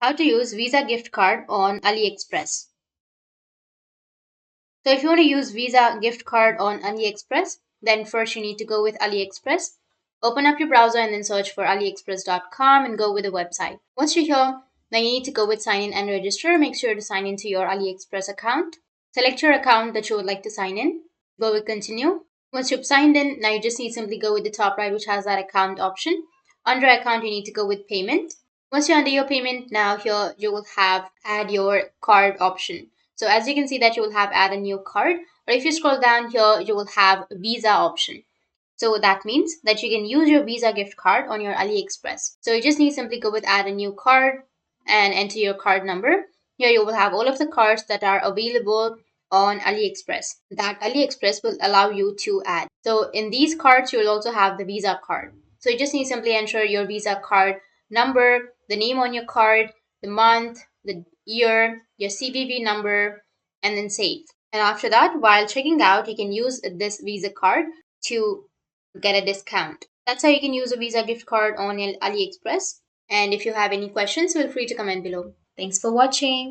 How to use Visa gift card on Aliexpress. So if you want to use Visa gift card on Aliexpress, then first you need to go with Aliexpress. Open up your browser and then search for aliexpress.com and go with the website. Once you're here, then you need to go with sign in and register. Make sure to sign into your Aliexpress account. Select your account that you would like to sign in. Go with continue. Once you've signed in, now you just need simply go with the top right, which has that account option. Under account, you need to go with payment. Once you're under your payment, now here you will have add your card option. So as you can see that you will have add a new card, or if you scroll down here, you will have Visa option. So that means that you can use your Visa gift card on your AliExpress. So you just need simply go with add a new card and enter your card number. Here you will have all of the cards that are available on AliExpress that AliExpress will allow you to add. So in these cards, you will also have the Visa card. So you just need simply enter your Visa card number, the name on your card, the month, the year, your CVV number, and then save. And after that, while checking out, you can use this Visa card to get a discount. That's how you can use a Visa gift card on AliExpress. And if you have any questions, feel free to comment below. Thanks for watching.